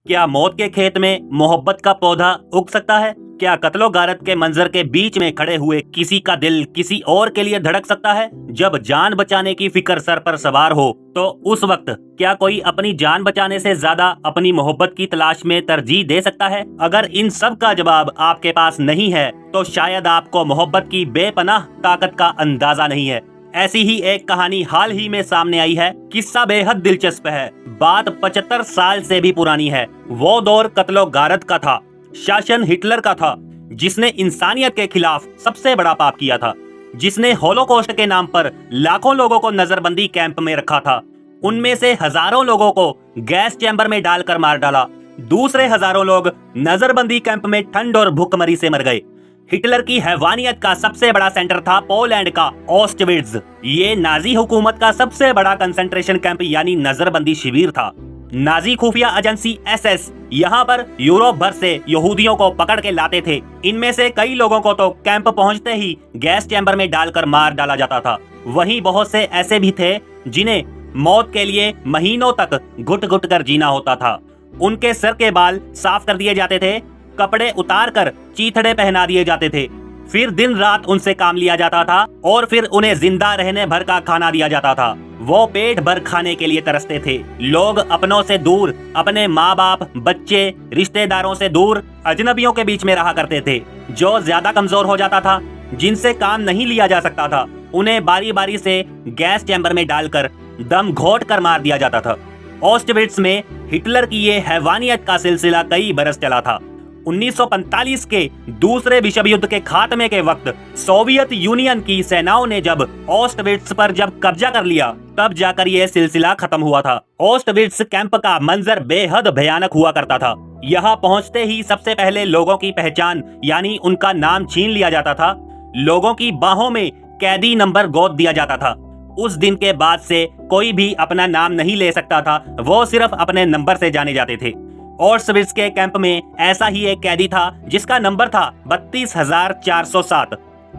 क्या मौत के खेत में मोहब्बत का पौधा उग सकता है? क्या कत्लो गारत के मंजर के बीच में खड़े हुए किसी का दिल किसी और के लिए धड़क सकता है? जब जान बचाने की फिक्र सर पर सवार हो तो उस वक्त क्या कोई अपनी जान बचाने से ज्यादा अपनी मोहब्बत की तलाश में तरजीह दे सकता है? अगर इन सब का जवाब आपके पास नहीं है तो शायद आपको मोहब्बत की बेपनाह ताकत का अंदाजा नहीं है। ऐसी ही एक कहानी हाल ही में सामने आई है। किस्सा बेहद दिलचस्प है। बात 75 साल से भी पुरानी है। वो दौर कत्लो गारत का था, शासन हिटलर का था, जिसने इंसानियत के खिलाफ सबसे बड़ा पाप किया था, जिसने होलोकॉस्ट के नाम पर लाखों लोगों को नजरबंदी कैंप में रखा था। उनमें से हजारों लोगों को गैस चैम्बर में डालकर मार डाला। दूसरे हजारों लोग नजरबंदी कैंप में ठंड और भूखमरी से मर गए। हिटलर की हैवानियत का सबसे बड़ा सेंटर था पोलैंड का ऑस्टविट्ज। ये नाजी हुकूमत का सबसे बड़ा कंसंट्रेशन कैंप यानी नजरबंदी शिविर था। नाजी खुफिया एजेंसी एसएस यहाँ पर यूरोप भर से यहूदियों को पकड़ के लाते थे। इनमें से कई लोगों को तो कैंप पहुंचते ही गैस चैम्बर में डालकर मार डाला जाता था। वहीं बहुत से ऐसे भी थे जिन्हें मौत के लिए महीनों तक घुट घुट कर जीना होता था। उनके सर के बाल साफ कर दिए जाते थे, कपड़े उतार कर चीथड़े पहना दिए जाते थे, फिर दिन रात उनसे काम लिया जाता था और फिर उन्हें जिंदा रहने भर का खाना दिया जाता था। वो पेट भर खाने के लिए तरसते थे। लोग अपनों से दूर, अपने माँ बाप, बच्चे, रिश्तेदारों से दूर अजनबियों के बीच में रहा करते थे। जो ज्यादा कमजोर हो जाता था, जिनसे काम नहीं लिया जा सकता था, उन्हें बारी बारी से गैस चैम्बर में डालकर दम घोट कर मार दिया जाता था। ऑस्टविट्ज में हिटलर की ये हैवानियत का सिलसिला कई बरस चला था। 1945 के दूसरे विश्व युद्ध के खात्मे के वक्त सोवियत यूनियन की सेनाओं ने जब ऑस्टविट्ज पर कब्जा कर लिया, तब जाकर यह सिलसिला खत्म हुआ था। ऑस्टविट्ज कैंप का मंजर बेहद भयानक हुआ करता था। यहाँ पहुँचते ही सबसे पहले लोगों की पहचान यानी उनका नाम छीन लिया जाता था। लोगों की बाहों में कैदी नंबर गोद दिया जाता था। उस दिन के बाद से कोई भी अपना नाम नहीं ले सकता था, वो सिर्फ अपने नंबर से जाने जाते थे। ऑस्टविट्ज के कैंप में ऐसा ही एक कैदी था जिसका नंबर था 32,407।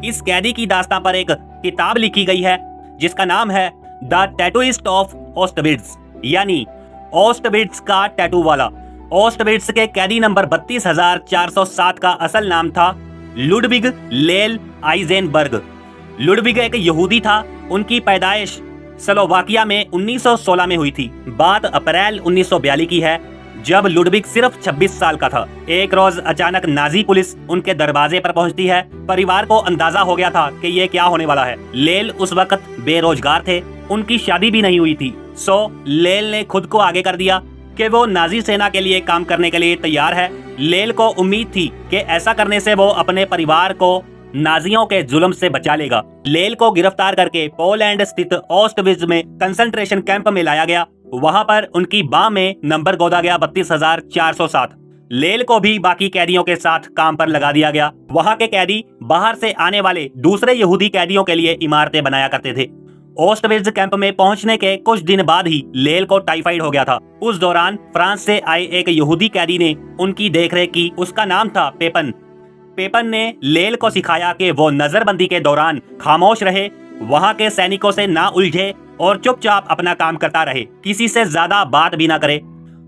इस कैदी की दास्तां पर एक किताब लिखी गई है जिसका नाम है द टैटूइस्ट ऑफ ऑस्टविट्ज यानी ऑस्टविट्ज का टैटू वाला। ऑस्टविट्ज के कैदी नंबर 32,407 का असल नाम था लुडविग लेल आइजेनबर्ग। लुडविग एक यहूदी था। उनकी पैदाइश स्लोवाकिया में 1916 में हुई थी। बात अप्रैल 1942 की है, जब लुडविग सिर्फ 26 साल का था। एक रोज अचानक नाजी पुलिस उनके दरवाजे पर पहुंचती है। परिवार को अंदाजा हो गया था कि ये क्या होने वाला है। लेल उस वक्त बेरोजगार थे, उनकी शादी भी नहीं हुई थी। सो लेल ने खुद को आगे कर दिया कि वो नाजी सेना के लिए काम करने के लिए तैयार है। लेल को उम्मीद थी कि ऐसा करने से वो अपने परिवार को नाजियों के जुल्म से बचा लेगा। लेल को गिरफ्तार करके पोलैंड स्थित ऑस्टविट्ज में कंसंट्रेशन कैंप में लाया गया। वहां पर उनकी बाह में नंबर गोदा गया 32,407। लेल को भी बाकी कैदियों के साथ काम पर लगा दिया गया। वहां के कैदी बाहर से आने वाले दूसरे यहूदी कैदियों के लिए इमारतें बनाया करते थे। ऑस्टविट्ज कैंप में पहुंचने के कुछ दिन बाद ही लेल को टाइफाइड हो गया था। उस दौरान फ्रांस से आए एक यहूदी कैदी ने उनकी देखरेख की। उसका नाम था पेपन। पेपन ने लेल को सिखाया कि वो नजरबंदी के दौरान खामोश रहे, वहां के सैनिकों से ना उलझे और चुपचाप अपना काम करता रहे, किसी से ज्यादा बात भी ना करे।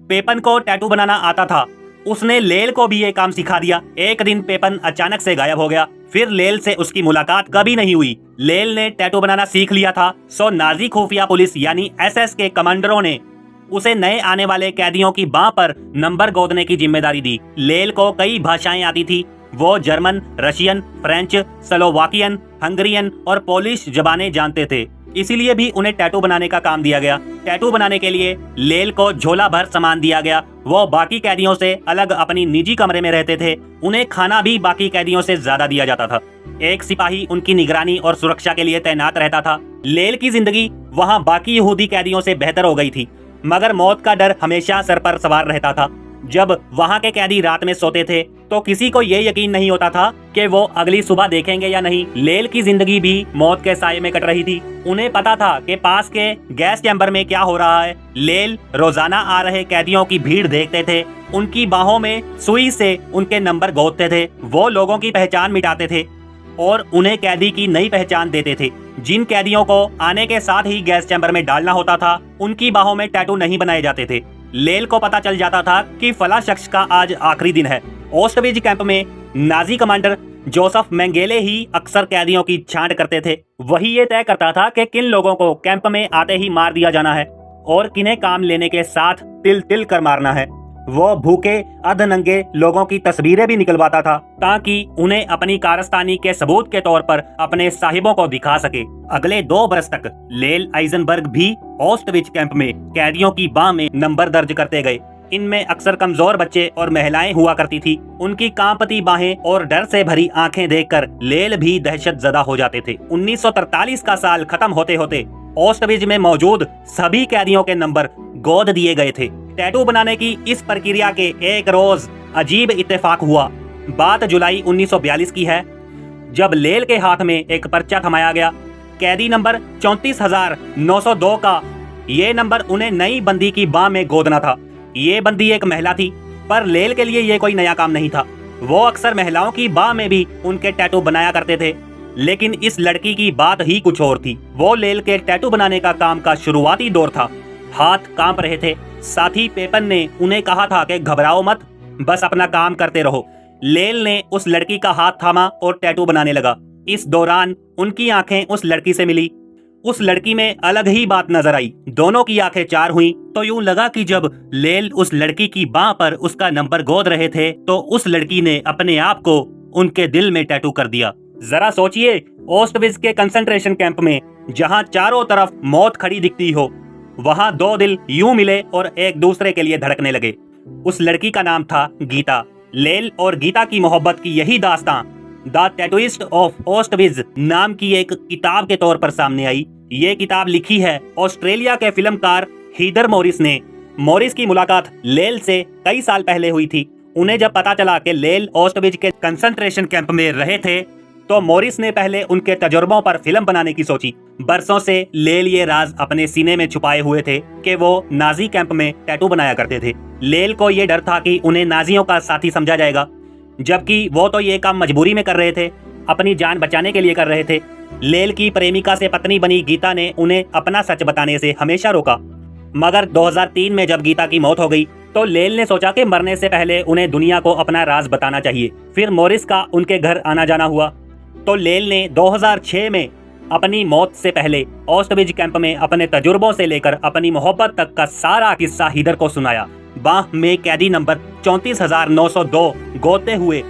पेपन को टैटू बनाना आता था। उसने लेल को भी ये काम सिखा दिया। एक दिन पेपन अचानक से गायब हो गया। फिर लेल से उसकी मुलाकात कभी नहीं हुई। लेल ने टैटू बनाना सीख लिया था। सो नाजी खुफिया पुलिस यानी एसएस के कमांडरों ने उसे नए आने वाले कैदियों की बाह पर नंबर गोदने की जिम्मेदारी दी। लेल को कई भाषाएं आती थी। वो German, Russian, French, Slovakian, Hungarian और पोलिश जबानें जानते थे। इसीलिए भी उन्हें टैटू बनाने का काम दिया गया। टैटू बनाने के लिए लेल को झोला भर सामान दिया गया। वो बाकी कैदियों से अलग अपनी निजी कमरे में रहते थे। उन्हें खाना भी बाकी कैदियों से ज्यादा दिया जाता था। एक सिपाही उनकी निगरानी और सुरक्षा के लिए तैनात रहता था। लेल की जिंदगी वहाँ बाकी यहूदी कैदियों से बेहतर हो गई थी, मगर मौत का डर हमेशा सर पर सवार रहता था। जब वहाँ के कैदी रात में सोते थे तो किसी को ये यकीन नहीं होता था कि वो अगली सुबह देखेंगे या नहीं। लेल की जिंदगी भी मौत के साये में कट रही थी। उन्हें पता था कि पास के गैस चैम्बर में क्या हो रहा है। लेल रोजाना आ रहे कैदियों की भीड़ देखते थे। उनकी बाहों में सुई से उनके नंबर गोदते थे। वो लोगों की पहचान मिटाते थे और उन्हें कैदी की नई पहचान देते थे। जिन कैदियों को आने के साथ ही गैस चैम्बर में डालना होता था, उनकी बाहों में टैटू नहीं बनाए जाते थे। लेल को पता चल जाता था कि फला शख्स का आज आखिरी दिन है। ऑस्टविज कैंप में नाजी कमांडर जोसेफ मेंगेले ही अक्सर कैदियों की छांट करते थे। वही ये तय करता था कि किन लोगों को कैंप में आते ही मार दिया जाना है और किन्हें काम लेने के साथ तिल तिल कर मारना है। वो भूखे अधनंगे लोगों की तस्वीरें भी निकलवाता था ताकि उन्हें अपनी कारस्तानी के सबूत के तौर पर अपने साहिबों को दिखा सके। अगले 2 बरस तक लेल आइजनबर्ग भी ऑस्टविच कैंप में कैदियों की बाह में नंबर दर्ज करते गए। इनमें अक्सर कमजोर बच्चे और महिलाएं हुआ करती थी। उनकी कांपती बाहें और डर से भरी आंखें देखकर लेल भी दहशतजदा हो जाते थे। 1943 का साल खत्म होते होते ऑस्टविच में मौजूद सभी कैदियों के नंबर गोद दिए गए थे। टैटू बनाने की इस प्रक्रिया के एक रोज अजीब इत्तेफाक हुआ। बात जुलाई 1942 की है, जब लेल के हाथ में एक पर्चा थमाया गया। कैदी नंबर 34,902 का ये नंबर उन्हें नई बंदी की बाह में गोदना था। ये बंदी एक महिला थी, पर लेल के लिए ये कोई नया काम नहीं था। वो अक्सर महिलाओं की बाह में भी उनके टैटू बनाया करते थे, लेकिन इस लड़की की बात ही कुछ और थी। वो लेल के टैटू बनाने का काम का शुरुआती दौर था। हाथ कांप रहे थे। साथी पेपन ने उन्हें कहा था कि घबराओ मत, बस अपना काम करते रहो। लेल ने उस लड़की का हाथ थामा और टैटू बनाने लगा। इस दौरान उनकी आंखें उस लड़की से मिली। उस लड़की में अलग ही बात नजर आई। दोनों की आंखें चार हुई तो यूं लगा कि जब लेल उस लड़की की बाह पर उसका नंबर गोद रहे थे तो उस लड़की ने अपने आप को उनके दिल में टैटू कर दिया। जरा सोचिए, ऑस्टविट्ज के कंसंट्रेशन कैंप में जहां चारों तरफ मौत खड़ी दिखती हो, वहां 2 दिल यूं मिले और एक दूसरे के लिए धड़कने लगे। उस लड़की का नाम था गीता। लेल और गीता की मोहब्बत की यही दास्तां द टैटूइस्ट ऑफ ऑस्टविट्ज नाम की एक किताब के तौर पर सामने आई। ये किताब लिखी है ऑस्ट्रेलिया के फिल्मकार हीदर मॉरिस ने। मॉरिस की मुलाकात लेल से कई साल पहले हुई थी। उन्हें जब पता चला कि लेल ऑस्टविट्ज के कंसंट्रेशन कैंप में रहे थे तो मॉरिस ने पहले उनके तजुर्बों पर फिल्म बनाने की सोची। बरसों से लेल ये राज अपने सीने में छुपाए हुए थे कि वो नाजी कैंप में टैटू बनाया करते थे। लेल को ये डर था कि उन्हें नाजियों का साथी समझा जाएगा, जबकि वो तो ये काम मजबूरी में कर रहे थे, अपनी जान बचाने के लिए कर रहे थे। लेल की प्रेमिका से पत्नी बनी गीता ने उन्हें अपना सच बताने से हमेशा रोका। मगर 2003 में जब गीता की मौत हो गई तो लेल ने सोचा कि मरने से पहले उन्हें दुनिया को अपना राज बताना चाहिए। फिर मॉरिस का उनके घर आना जाना हुआ तो लेल ने 2006 में अपनी मौत से पहले ऑस्टविट्ज कैंप में अपने तजुर्बों से लेकर अपनी मोहब्बत तक का सारा किस्सा हीदर को सुनाया। बाह में कैदी नंबर 34,902 गोते हुए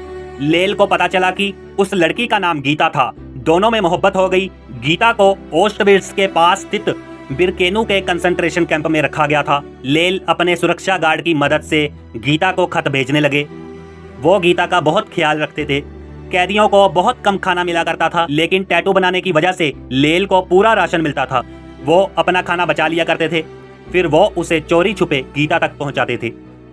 लेल को पता चला कि उस लड़की का नाम गीता था। दोनों में मोहब्बत हो गई। गीता को ऑस्टविट्ज के पास स्थित बिरकेनु के कंसंट्रेशन कैंप में रखा गया था। लेल अपने सुरक्षा गार्ड की मदद से गीता को खत भेजने लगे। वो गीता का बहुत ख्याल रखते थे। कैदियों को बहुत कम खाना मिला करता था, लेकिन टैटू बनाने की वजह से लेल को पूरा राशन मिलता था। वो अपना खाना बचा लिया करते थे, फिर वो उसे चोरी छुपे गीता तक पहुंचाते थे।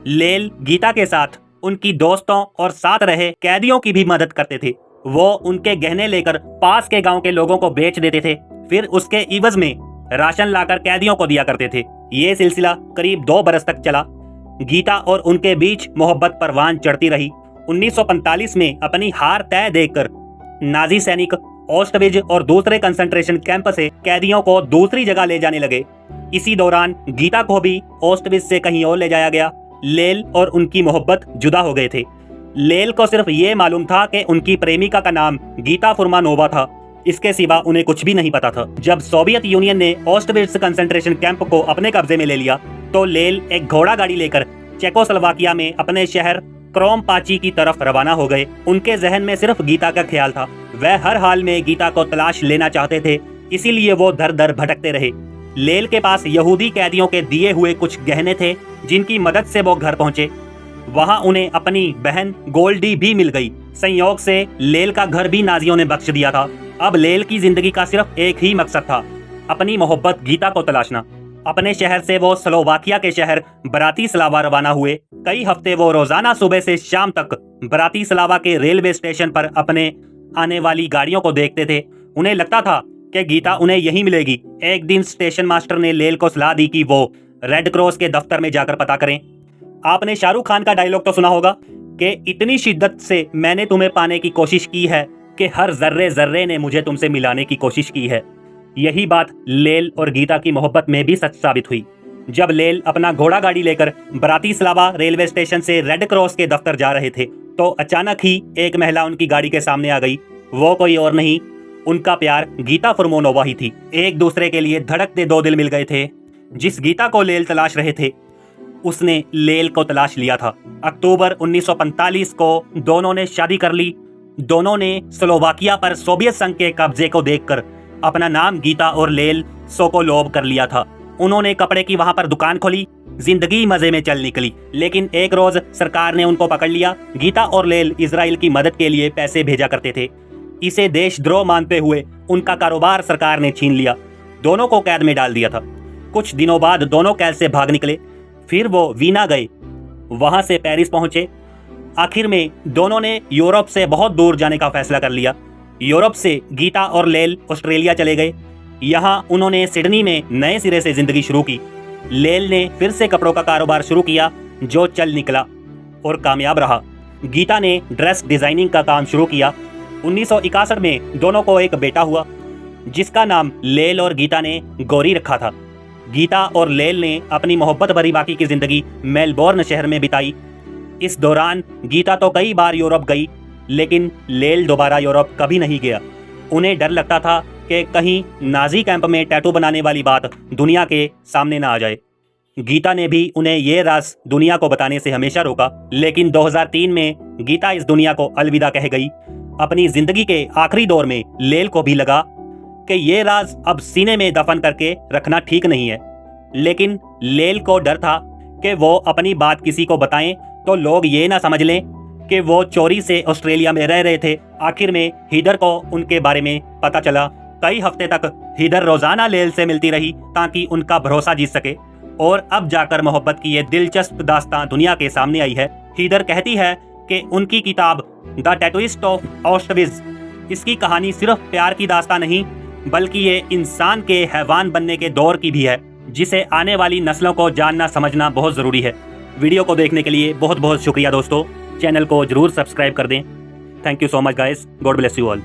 लेल गीता के साथ उनकी दोस्तों और साथ रहे कैदियों की भी मदद करते थे। वो उनके गहने लेकर पास के गांव के लोगों को बेच देते थे, फिर उसके इवज में राशन लाकर कैदियों को दिया करते थे। ये सिलसिला करीब 2 बरस तक चला। गीता और उनके बीच मोहब्बत परवान चढ़ती रही। 1945 में अपनी हार तय देखकर नाजी सैनिक ऑस्टविट्ज और दूसरे कंसंट्रेशन कैंप से कैदियों को दूसरी जगह ले जाने लगे। इसी दौरान गीता को भी ऑस्टविट्ज से कहीं और ले जाया गया। लेल और उनकी मोहब्बत जुदा हो गए थे। लेल को सिर्फ ये मालूम था कि उनकी प्रेमिका का नाम गीता फुर्मानोवा था। इसके सिवा उन्हें कुछ भी नहीं पता था। जब सोवियत यूनियन ने ऑस्टविट्ज कंसंट्रेशन कैंप को अपने कब्जे में ले लिया तो लेल एक घोड़ा गाड़ी लेकर चेकोस्लोवाकिया में अपने शहर क्रोमपाची की तरफ रवाना हो गए। उनके जहन में सिर्फ गीता का ख्याल था। वह हर हाल में गीता को तलाश लेना चाहते थे, इसीलिए वो दर दर भटकते रहे। लेल के पास यहूदी कैदियों के दिए हुए कुछ गहने थे, जिनकी मदद से वो घर पहुंचे। वहां उन्हें अपनी बहन गोल्डी भी मिल गई। संयोग से लेल का घर भी नाजियों ने बख्श दिया था। अब लेल की जिंदगी का सिर्फ एक ही मकसद था, अपनी मोहब्बत गीता को तलाशना। अपने शहर से वो स्लोवाकिया के शहर ब्रातिस्लावा रवाना हुए। कई हफ्ते वो रोजाना सुबह से शाम तक ब्रातिस्लावा के रेलवे स्टेशन पर अपने आने वाली गाड़ियों को देखते थे। उन्हें लगता था कि गीता उन्हें यहीं मिलेगी। एक दिन स्टेशन मास्टर ने लेल को सलाह दी कि वो रेड क्रॉस के दफ्तर में जाकर पता करें। आपने शाहरुख खान का डायलॉग तो सुना होगा कि इतनी शिद्दत से मैंने तुम्हें पाने की कोशिश की है कि हर जर्रे जर्रे ने मुझे तुमसे मिलाने की कोशिश की है। यही बात लेल और गीता की मोहब्बत में भी सच साबित हुई। जब लेल अपना घोड़ा गाड़ी लेकर ब्रातिस्लावा रेलवे स्टेशन से रेड क्रॉस के दफ्तर जा रहे थे तो अचानक ही एक महिला उनकी गाड़ी के सामने आ गई। वो कोई और नहीं, उनका प्यार गीता फुर्मोनोवा ही थी। एक दूसरे के लिए धड़कते दो दिल मिल गए थे। जिस गीता को लेल तलाश रहे थे उसने लेल को तलाश लिया था। अक्टूबर 1945 को दोनों ने शादी कर ली। दोनों ने स्लोवाकिया पर सोवियत संघ के कब्जे को देखकर अपना नाम गीता और लेल सोकोलोव कर लिया था। उन्होंने कपड़े की वहां पर दुकान खोली। जिंदगी मजे में चल निकली। लेकिन एक रोज सरकार ने उनको पकड़ लिया। गीता और लेल इजराइल की मदद के लिए पैसे भेजा करते थे। इसे देशद्रोह मानते हुए उनका कारोबार सरकार ने छीन लिया। दोनों को कैद में डाल दिया था। कुछ दिनों बाद दोनों कैद से भाग निकले। फिर वो वीना गए, वहां से पेरिस पहुंचे। आखिर में दोनों ने यूरोप से बहुत दूर जाने का फैसला कर लिया। यूरोप से गीता और लेल ऑस्ट्रेलिया चले गए। यहाँ उन्होंने सिडनी में नए सिरे से जिंदगी शुरू की। लेल ने फिर से कपड़ों का कारोबार शुरू किया जो चल निकला और कामयाब रहा। गीता ने ड्रेस डिजाइनिंग का काम शुरू किया। 1961 में दोनों को एक बेटा हुआ जिसका नाम लेल और गीता ने गौरी रखा था। गीता और लेल ने अपनी मोहब्बत भरी बाकी की जिंदगी मेलबोर्न शहर में बिताई। इस दौरान गीता तो कई बार यूरोप गई लेकिन लेल दोबारा यूरोप कभी नहीं गया। उन्हें डर लगता था कि कहीं नाजी कैंप में टैटू बनाने वाली बात दुनिया के सामने ना आ जाए। गीता ने भी उन्हें ये राज दुनिया को बताने से हमेशा रोका। लेकिन 2003 में गीता इस दुनिया को अलविदा कह गई। अपनी जिंदगी के आखिरी दौर में लेल को भी लगा कि ये राज अब सीने में दफन करके रखना ठीक नहीं है। लेकिन लेल को डर था कि वो अपनी बात किसी को बताएं तो लोग ये ना समझ लें कि वो चोरी से ऑस्ट्रेलिया में रह रहे थे। आखिर में हीदर को उनके बारे में पता चला। कई हफ्ते तक हीदर रोजाना लेल से मिलती रही ताकि उनका भरोसा जीत सके। और अब जाकर मोहब्बत की ये दिलचस्प दास्तां दुनिया के सामने आई है। हीदर कहती है कि उनकी किताब द टैटूइस्ट ऑफ ऑस्टविज, इसकी कहानी सिर्फ प्यार की दास्तां नहीं बल्कि ये इंसान के हैवान बनने के दौर की भी है जिसे आने वाली नस्लों को जानना समझना बहुत ज़रूरी है। वीडियो को देखने के लिए बहुत बहुत शुक्रिया दोस्तों। चैनल को जरूर सब्सक्राइब कर दें। Thank you so much guys. God bless you all.